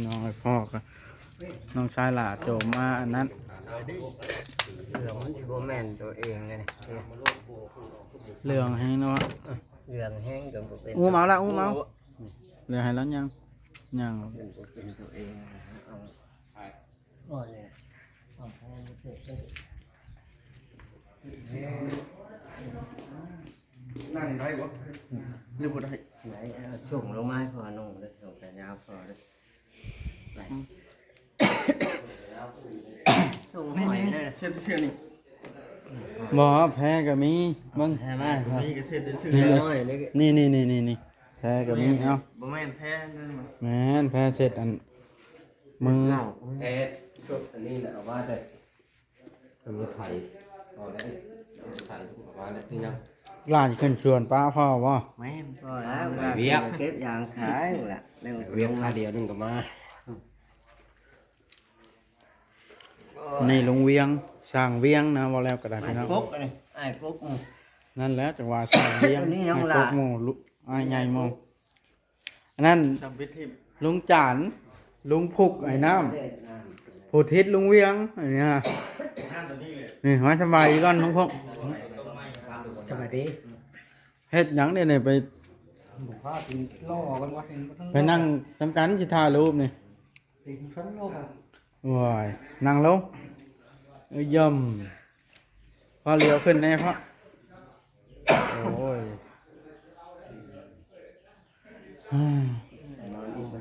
น้องไอ้พ่อก็น้องชายหล่าโจมมาอันนั้นเหลืองมันที่โบแมนตัวเองเลยนะเรื่องให้เนาะเหลืองแห้งกับเป็นอู้เมาละอู้เมาเรื่องให้แล้วยังเป็นตัวเองเอาอ๋อเนี่ยเอาพอมาเสร็จนั่งได้บ่หรือบ่ได้ไหนส่งลงไม้พอนุ่งเลยส่งแต่ยาวพอเลยไหนส่งหอยเลยเชื่อนี่บ่แพ้ก็มีมึง แพ้ไหม มีก็เชื่อนี่ น้อยเลยนี่แพ้ก็มีเอ้า บ่แม่นแพ้นั่นบ่ แม่นแพ้เสร็จอันมึง แพ้ชุดอันนี้แหละเอาว่าแต่เป็นรถไถเอาได้ไถเอาว่าแล้วที่ยังหล่าขึ้นชวนป้าพ่อบ่แม่น ก็แล้วเวียกเก็บยางขายแหละเวียกค่าเดียวนึงก็มานี่ลุงเวียงสร้างเวียงนะบ่แล้วก็ได้พี่น้อง กุ๊กนี่ไอ้กุ๊กนั่นแหละจังหวะสร้างเวียง นี่น้อง ไอ้ หล่า กกหมู่ลุไอ้ใหญ่หมู่อันนั้น จำพิธี ลุงจานลุงพุกไอ้น้ำผู้ทิศลุงเวียงอันเนี้ยนี่มาสบายก่อนลุงพุก สวัสดี เฮ็ดหยังเนี่ยไป บุพาตีล่อกันวะ ไปนั่งทำการสิถ่ายรูปนี่ ตีชั้นโลก ว้ายนั่งลงย่ำพอเลี้ยวขึ้นแน่พ่อโอ้ย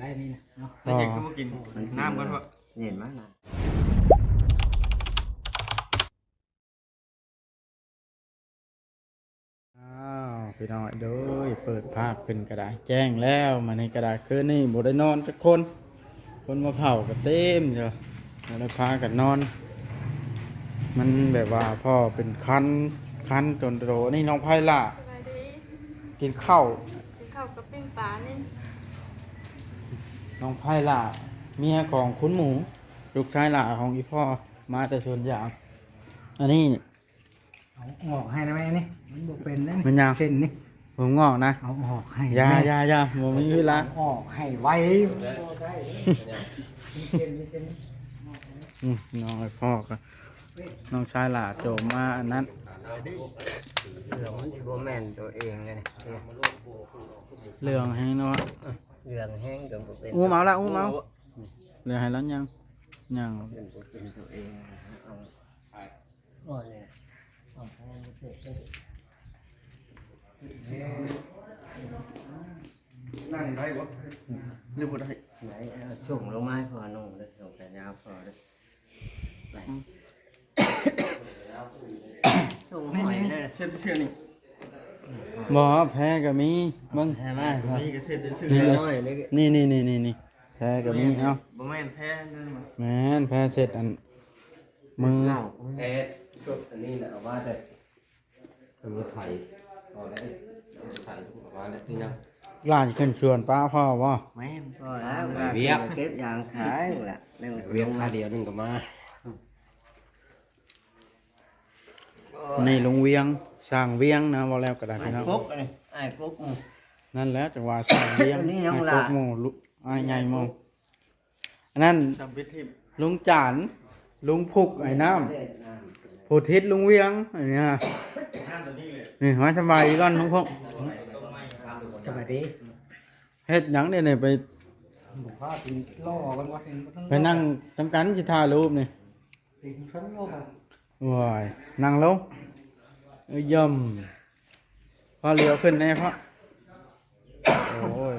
ได้นี่นะเนาะ แล้วยังก็มากินน้ำกันบ่เห็นไหมนะ อ้าวพี่น้องเด้อเปิดภาพขึ้นกระดาษแจ้งแล้วมาในกระดาษคืนนี่บ่ได้นอนสักคนมาเผาก็เต็มเจ้าบ่ได้พากันนอน มันแบบว่าพ่อเป็นคันจนโตนี่น้องไผ่ล่ะ สบายดี กินข้าว กินข้าวกับปิ้งปลานี่ น้องไผ่ล่ะเมียของคุณหมูลูกชายล่ะของอีพ่อมาแต่ส่วนยางอันนี้ เอาออกให้นะแม่นี่มันบุเป็นนะ มันยาง เส้นนี่ ผมงอกนะ เอาออกให้ ยาผมมีเวลา ออกให้ไว้ น้องไอ้พ่อก็น้องชายล่ะโจมมาอันนั้น เหลืองมันที่โบแมนตัวเองเลยนะ เรื่องให้เนาะ เหลืองแห้งกับเป็น อู้เมาละอู้เมาเรื่องให้แล้วยังเป็นตัวเองเอาอ๋อเนี่ยเอาพอมาเสร็จ นั่งได้บ่หรือบ่ได้ ไหนส่งลงไม้พอนุ่งเลยส่งแต่ยาวพอเลยไหนส่งหอยเลย เชื่อนี่ บ่แพ้ก็มีมึง แพ้ไหม มีก็เชื่อ น้อยเลย นี่แพ้ก็มีเอ้า บ่แม่นแพ้นั่นบ่ แม่นแพ้เสร็จอันมึง แพ้ชุดอันนี้แหละเอาว่าแต่เป็นรถไถเอาได้รถไถเอาว่าแล้วที่ยัง หล่าขึ้นชวนป้าพ่อบ่ แม่น ก็แล้วเวียกเก็บยางขายแหละเวียกค่าเดียวนึงก็มา นี่ลุงเวียงสร้างเวียงนะบ่แล้วก็ได้พี่น้อง กุ๊กนี่ไอ้กุ๊ก นั่นแหละจังหวะสร้างเวียง นี่น้อง ไอ้ หล่า กกหมู่ลุไอ้ใหญ่หมู่อันนั้น จำพิธี ลุงจานลุงพุกไอ้น้ำผู้ทิศลุงเวียงอันเนี้ยนี่มาสบายก่อนลุงพุก สวัสดี เฮ็ดหยังเนี่ยไป บุพาตีล่อกันวะ ไปนั่งทำการสิถ่ายรูปนี่ ตีชั้นโลก ว้ายนั่งลงย่ำพอเลี้ยวขึ้นแน่พ่อโอ้ย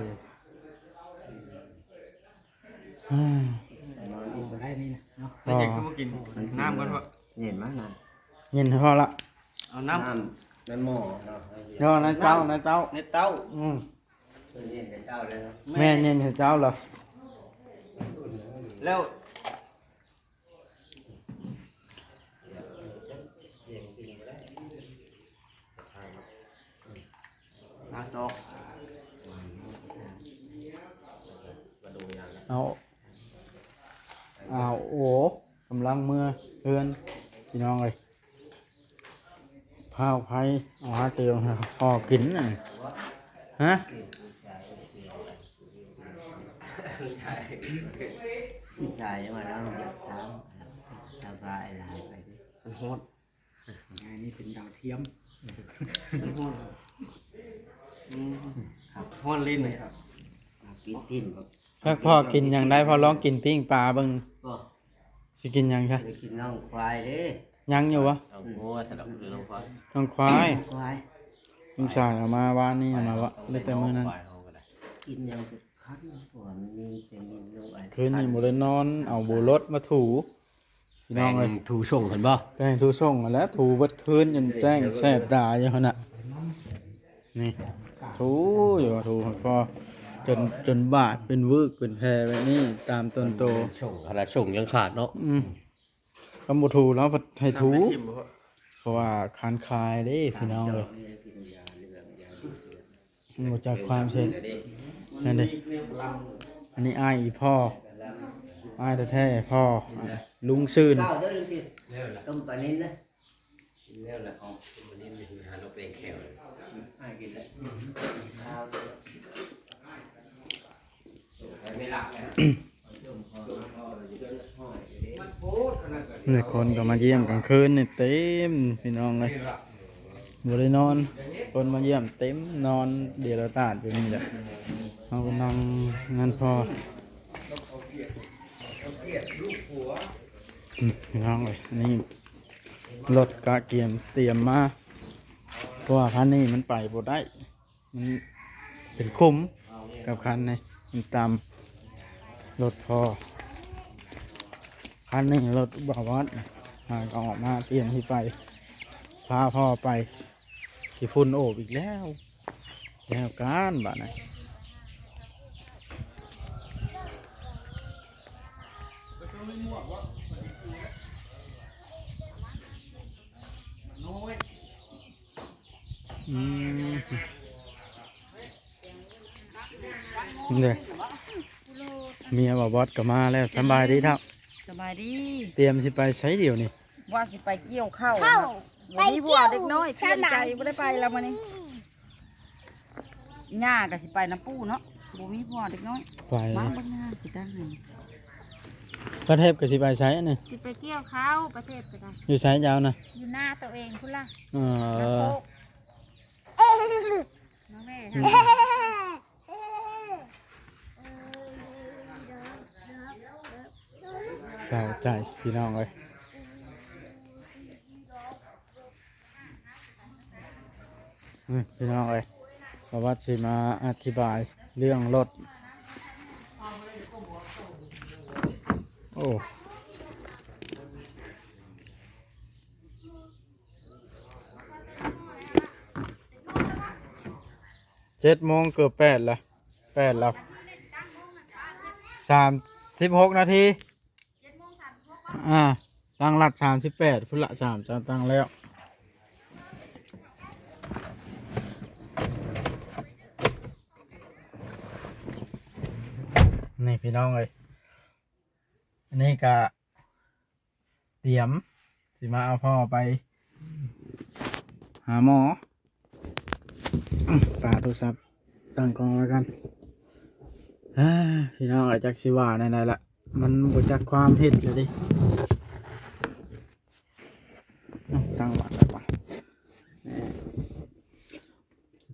ได้นี่นะเนาะ แล้วยังก็มากินน้ำกันบ่ เห็นไหมนะ เย็นพอละ เอาน้ำ ในหม้อเนาะ ย่อนะเจ้านะเจ้า ในเต้า เย็นกับเจ้าเลยเนาะ แม่เย็นเจ้าเหรอ แล้ว น้ำตก เอาโอ้กำลังเมื่อเพื่อนพี่น้องเลยพาวไผ่เอาหาเตียวพอกินน่ะฮะ ใช่ พี่ชายมาแล้วอยากถามชาวบ้านอะไรไปดิ มันฮอต งานนี้เป็นดาวเทียม ฮ้อนลิ้นเลยครับ กินทิ้นก็ ถ้าพ่อกินหยังได้พ่อลองกินปิ้งปลาเบิ่ง ก็ สิกินหยังคะ ไปกินน้องควายเด้ ยังอยู่วะ เอางัวสลับหรือลงควาย ต้องควาย ควาย ลุงชายเอามาวานนี่เอามาวะได้แต่มื้อนั้น ควายเอาก็ได้ กินยังสุดคันส่วนมีเป็นมีลูกไอ้ คืนนี้บ่ได้นอนเอาโบรถมาถูพี่น้องเอ้ย ถูส่งเห็นบ่ แป้งถูส่งมาแล้วถูเบิดคืนจนแจ้งแสบตาอยู่หั่นน่ะนี่ถูอยู่ถูพอจนบาดเป็นวึกเป็นแผลแบบนี้ตามต้นโต ส่งขนาดส่งยังขาดเนาะ คำบ่ถูแล้วพัดให้ถู น้ำไม่ทิ่มบ่พ่อ เพราะว่าคานคายเด้พี่น้องเลย กินยาเรื่องยา มันบ่จากความเช่นนั่นเด้อันนี้อ้ายอีพ่ออ้ายแท้ๆพ่อลุงซื่น เล่าเด้อจริง เนี่ยแหละ ต้มปลานิ้นนะ เนี่ยแหละของวันนี้มีหาเราเป็นแขวเลย ให้กินเลยข้าว ไม่หลับนะ นี่คนก็มาเยี่ยมกลางคืนนี่เต็มพี่น้องเลยบ่ได้นอน คนมาเยี่ยมเต็มนอนเดียวตาดอยู่นี่แหละเฮากำลังงานพอพี่น้องเลยนี่รถกะเกียมเตรียมมาเพราะว่าคันนี้มันไปบ่ได้มันเป็นคุ้มกับคันนี้มันตามรถพอคันนี้รถบาวอดมาก็ออกมาเตรียมที่ไปพาพ่อไปที่พุ่นโอบอีกแล้วแล้วการบ้านไหนเด้อเมียบาวอดก็มาแล้วสบายดีเท่า สบายดี เตรียมสิไปใช้เดียวนี่ ว่าสิไปเกี่ยวข้าววันนี้บัวเด็กน้อยเปลี่ยนใจไม่ได้ไปแล้ววันนี้หน้าก็สิไปน้ำปูเนาะบ่มีบัวเด็กน้อย ไป มาเบิ่งหน้าสิตั้งให้ ประเทศก็สิไปใช้อันนี่ สิไปเกี่ยวข้าวประเทศไปกัน อยู่ใช้ยาวนะ อยู่หน้าตัวเองคุณล่ะ เอ น้า อ โคกน้องแม่ทำ เศร้าใจพี่น้องเลยพี่น้องเลยประวัติสิมาอธิบายเรื่องรถโอ้7 โมงเกือบ8ละ8แล้ว36 นาทีตั้งหลัด38พุ่นละ3จะตั้งแล้วนี่พี่น้องเลยอันนี้ก็เตรียมสิมาเอาพ่อไปหาหมอตาโทรศัพท์ตั้งกล้องไว้กันพี่น้องอาจจักสิว่าในๆละมันบ่จักความเห็นเลยดิตั้งหลักแล้วป่ะ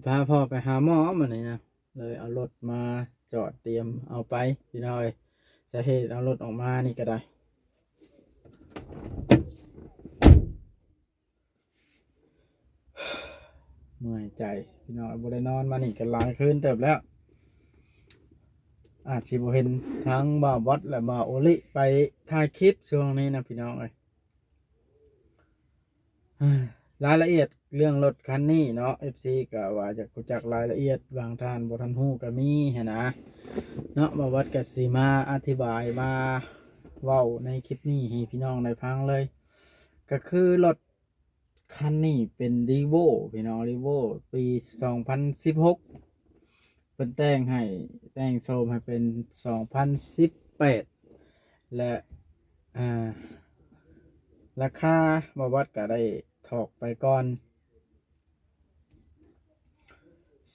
พาพ่อไปหาหมอมานี่นะเลยเอารถมาจอดเตรียมเอาไปพี่น้องเอ้ยสาเหตุเอารถออกมานี่ก็ได้เมื่อยใจพี่น้องบ่ได้นอนมานี่กันหลายคืนเติบแล้วอาจสิบ่เห็นทั้งบ่าวบอสและบ่าวโอลิไปถ่ายคลิปช่วงนี้นะพี่น้องเอ้ยรายละเอียดเรื่องรถคันนี้เนาะ FC ก็ว่าจะรู้จักรายละเอียดบางท่านบ่ทันฮู้ก็มีหั้นนะเนาะบ่าวบอสก็สิมาอธิบายมาเว้าในคลิปนี้ให้พี่น้องได้ฟังเลยก็คือรถคันนี้เป็น Revo พี่น้อง Revo ปี 2016เป็นแต่งให้แต่งโชมให้เป็น 2018 และราคาบ่วัดก็ได้ถอกไปก่อน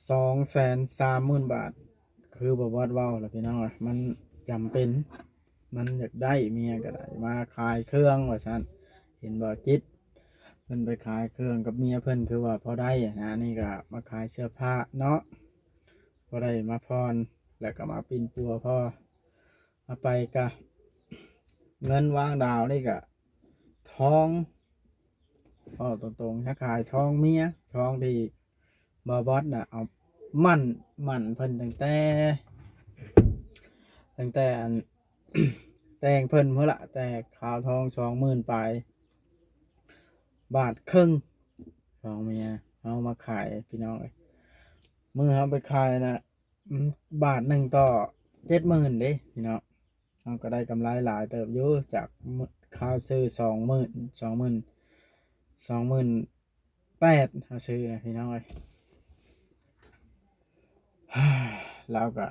230,000 บาท คือบ่ว่าเว้าล่ะพี่น้องเอ้ยมันจำเป็นมันอยากได้เมียก็ได้มาขายเครื่องว่าซั่นเห็นบ่จิตเพิ่นไปขายเครื่องกับเมียเพิ่นคือว่าพอได้อะนะนี่ก็มาขายเสื้อผ้าเนาะพอได้มาพรแล้วก็มาปิ่นปัวพอมาไปก็เงินวางดาวนี่ก็ทองตรงๆถ้าขายทองเมียทองที่บอบอสน่ะเอามั่นเพิ่นตั้งแต่อัน แต่งเพิ่นเมื่อละแต่ขาวทอง20,000 ปลายบาทครึ่งทองเมียเอามาขายพี่น้องเลยมือเขาไปขายนะบาทหนึ่งต่อ70,000เด้พี่น้องเราก็ได้กำไรหลายเติบอยู่จากข้าวซื้อ28,000เขาซื้อนะพี่น้องเลย แล้วก็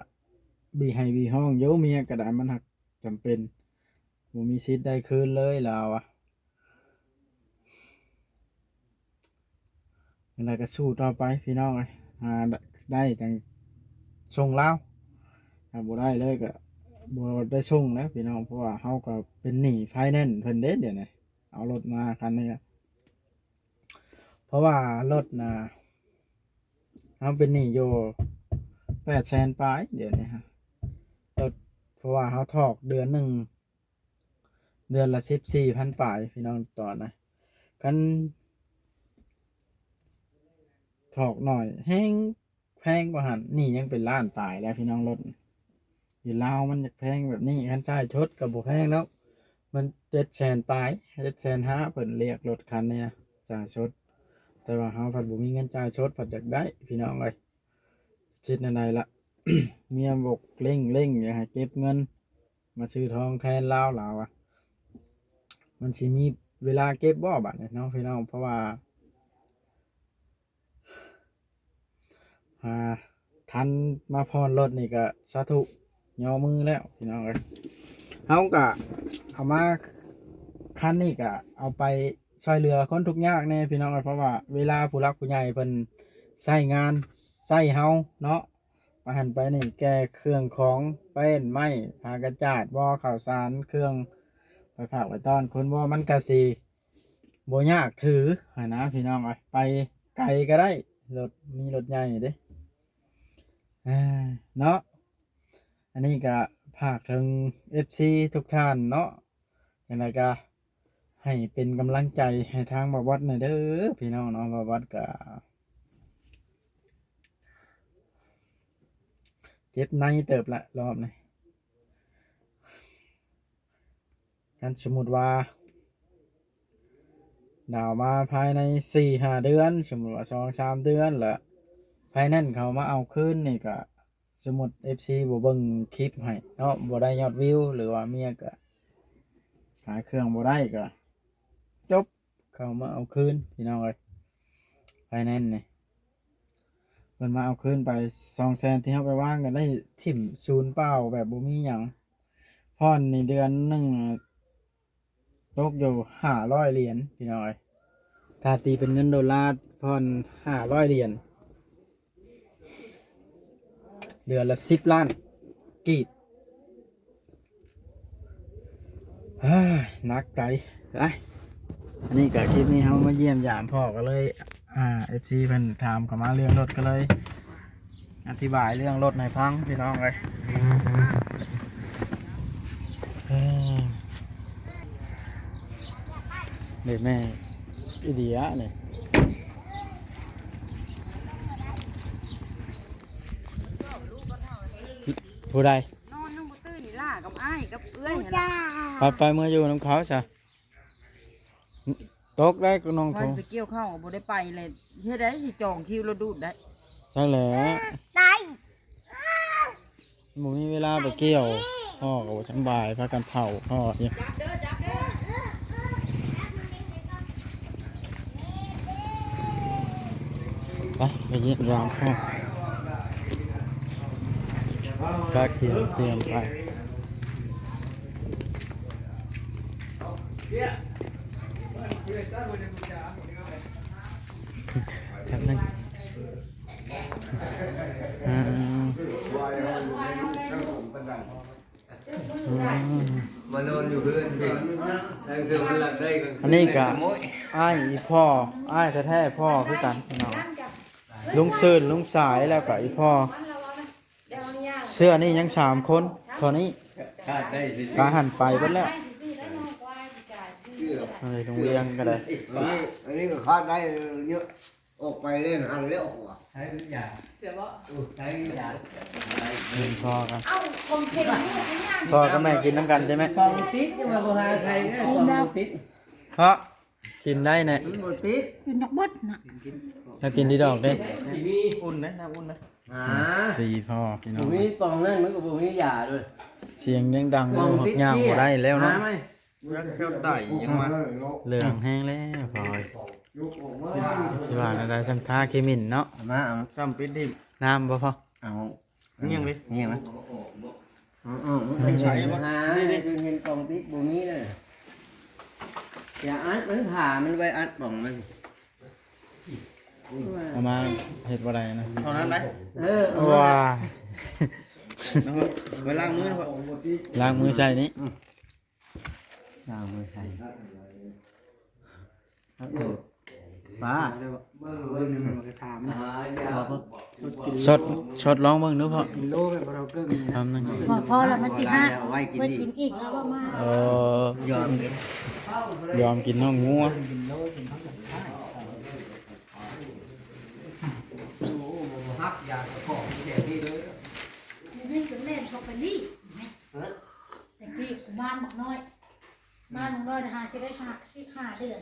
บีให้บีห้องโยเมียกระดานมันหักจำเป็นบ่มีสิทธิ์ได้คืนเลยแล้วอะอะไรก็สู้ต่อไปพี่น้องเลยได้จังส่งแล้วถ้าบ่ได้เลยก็บ่ได้ส่งแล้วพี่น้องเพราะว่าเฮาก็เป็นหนี้ไฟแนนซ์เพิ่นเด้เดี๋ยวนี้เอารถมาคันนี้เพราะว่ารถน่ะเฮาเป็นหนี้อยู่800,000 ปลายเดี๋ยวนี้ฮะรถเพราะว่าเฮาถอกเดือนหนึ่งเดือนละ14,000 ปลายพี่น้องต่อนะกันถอกหน่อยแห้งแพงกว่าหันนี่ยังเป็นล้านปลายแล้วพี่น้องรถอยู่ลาวมันจะแพงแบบนี้คันใช้ชดกับบ่แพงแล้วมัน700,000 ปลาย750,000เพิ่นเรียกรถคันนี้จ่ายชดแต่ว่าเฮาผัดบ่มีเงินจ่ายชดผัดอยากได้พี่น้องเอ้ยคิดในใดละ เมียบอกเร่งอย่าให้เก็บเงินมาซื้อทองแทนลาวอ่ะมันสิมีเวลาเก็บบ่บัดเนี่ยเนาะพี่น้องเพราะว่าทันมาพรรถนี่ก็สาธุย่อมือแล้วพี่น้องเอ้ยเฮาก็เอามาคันนี่ก็เอาไปช่วยเหลือคนทุกข์ยากแน่พี่น้องเอ้ยเพราะว่าเวลาผู้รักผู้ใหญ่เพิ่นใช้งานใช้เฮาเนาะมาหันไปนี่แก้เครื่องของเป็นไม้พากระจาดบ่อข้าวสารเครื่องไปฝากไว้ตอนคนบ่มันก็สิบ่ยากถือนะพี่น้องเอ้ยไปไกลก็ได้รถมีรถใหญ่เด้เนาะอันนี้ก็ภาคถึง FC ทุกท่านเนาะอย่างไรก็ให้เป็นกำลังใจให้ทางบวัดหน่อยเด้อพี่น้องเนาะบวัดก็เจ็บในเติบละรอบนี้กันสมมุติว่าดาวมาภายใน 4-5 เดือนสมมุติว่า 2-3 เดือนละภายนั้นเขามาเอาคืนนี่ก็สมมุติ FC บ่เบิ่งคลิปให้เนาะบ่ได้ยอดวิวหรือว่าเมียก็ขายเครื่องบ่ได้ก็จบเขามาเอาคืนพี่น้องเอ้ยภายนั้นนี่เพิ่นมาเอาคืนไป 200,000 ที่เฮาไปวางกันได้ถิ่มศูนย์เปล่าแบบบ่มีหยังพรในเดือนหนึงตกอยู่500 เหรียญพี่น้องเอ้ยถ้าตีเป็นเงินดอลลาร์พร500 เหรียญเดือนละ10 ล้านกีบนักไก่อันนี้ก็คลิปนี้เขามาเยี่ยมยามพ่อก็เลยFC เพิ่นถามเข้ามาเรื่องรถก็เลยอธิบายเรื่องรถให้ฟังพี่น้องเลยเด็กแม่อีเดียเนี่ยผู้ใด นอนน้ำบ่ตื่นนี่ล่ากับอ้ายกับเอื้อย ไปเมื่ออยู่น้ำเขาจ้ะตกได้ก็น้อง ไป โทร ไปเกี่ยวข้าวก็บ่ได้ไปเลยเฮ็ดได้สิจองคิวแล้วดูดได้ ใช่แล้วหมูมีเวลาไปเกี่ยวพ่อก็บ่สบายพากันเผาพ่อเนี่ยไปเย็นวางพ่อก็เตรียมไปแป๊บนึง านอนอยู่เพื่อนพี่นั่นคือมันหลับได้ก็ อันนี้ก็อ้ายอีพ่ออ้ายแท้ๆพ่อคือกันพี่น้องลุงซื่นลุงสายแล้วก็อีพ่อเสื้อนี่ยัง3คนเท่านี้ คาดได้สิ กาหันไปเบิดแล้วอะไรโรงเรียนก็ได้ อันนี้ก็คาดได้เยอะออกไปเล่นอันเลี้ยวอ่ะ ใช้ทุกอย่างใช้ทุกอย่าง กินพ่อกันพ่อกับแม่กินน้ำกันใช่ไหม กองติดยังมาบ่หาใครเนี่ยกองติด เพราะกินได้เนี่ย มันบ่ติด อยู่นอกบดน่ะ แล้วกินดีดอกเด้ ที่นี่ อุ่นนะน้ำอุ่นนะ หา สี่พ่อพี่น้ บ่ อง มีกองนั่นมันก็บ่มียาด้วย เสียงยังดังอยู่หักย่างบ่ได้แล้วเนาะ หาไหม ยักษ์เข้าไต่ยังมา เหลืองแห้งแล้วพอยที่ว่าอะไรทำท่าเคมินเนาะ มาเอา ซ้ำปิดดิบ น้ำบ่พอ เอา เงียงเลย เงียงมั้ยไม่ใช่หานี่เห็นกองติดบ่มีเลยอย่าอัดมันผ่ามันไว้อัดป่องมัน เอามาเฮ็ดบ่ได้นะ เท่านั้นได้ ว้า นะครับไปล้างมือนะครับ ล้างมือใส่นี้ เอามือใส่ป้า สดร้องเบิ่งดูพ่อทำนั่น พอแล้วมันสิห้า เอาไว้กิน ไว้ ดี กินอีกแล้วว่ามา เออย อมกิน ยอมกินน้องงัว ฮักยาของแถวนี้เลย นี่เป็นเล่นเขาไปนี่แต่กี้บ้านบอกน้อยบ้านบอกน้อยนะฮะจะได้หักสิ5 เดือน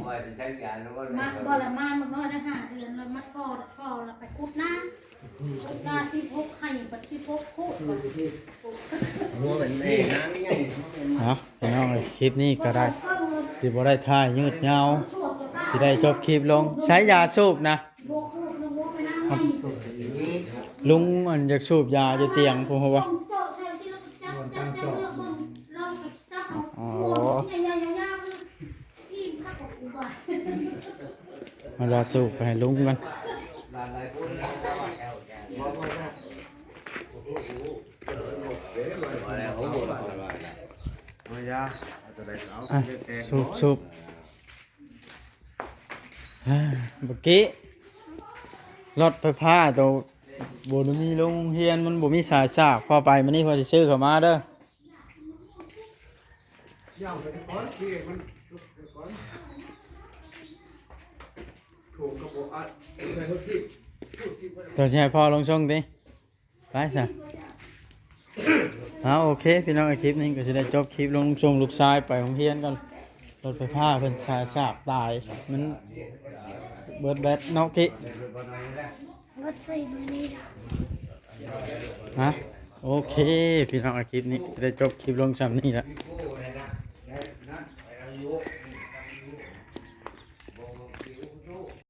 ว่าจะใช้ยาแล้วก็ มาบ่ละมานบอกน้อยได้5 เดือนแล้วมัดพ่อแล้วไปคุดน้ำคุดน้ำ16ให้บัด16พูด หัวเป็นแม่น้ำนี่ไง เอาพี่น้องเอ้ยคลิปนี้ก็ได้สิบ่ได้ถ่ายยืดยาวสิได้จบคลิปลงใช้ยาสูบนะ บวกพูดแล้วบวกไปน้ำให้ ลุงมันอยากสูบยาจะเตียงผมว่า ต้องโจใส่ที่เราจับเลือกมันเราจับเอาหัวใหญ่ๆๆอิ่มคักของกูบ่ มันจะสูบไปให้ลุงกัน เอายาเอาตัวใดเอา อ่ะ เลือกแกง สูบเมื่อกี้รถไฟฟ้าตัวบ่ได้มีโรงเรียนมันบ่มีสายสากพอไปมันนี่พอสิซื้อเข้ามาเด้อตัวสิให้พ่อลงช่องดิไปซะเอาโอเคพี่น้องคลิปนี้ก็สิได้จบคลิปลงช่องลูกชายไปโรงเรียนกันรถไฟฟ้าเพิ่นสายสากตายมันเบิดแบตเนาะกิ รถไฟมื้อนี้ ฮะโอเคพี่น้องคลิปนี้จะได้จบคลิปลงซ้ำนี่แล้ว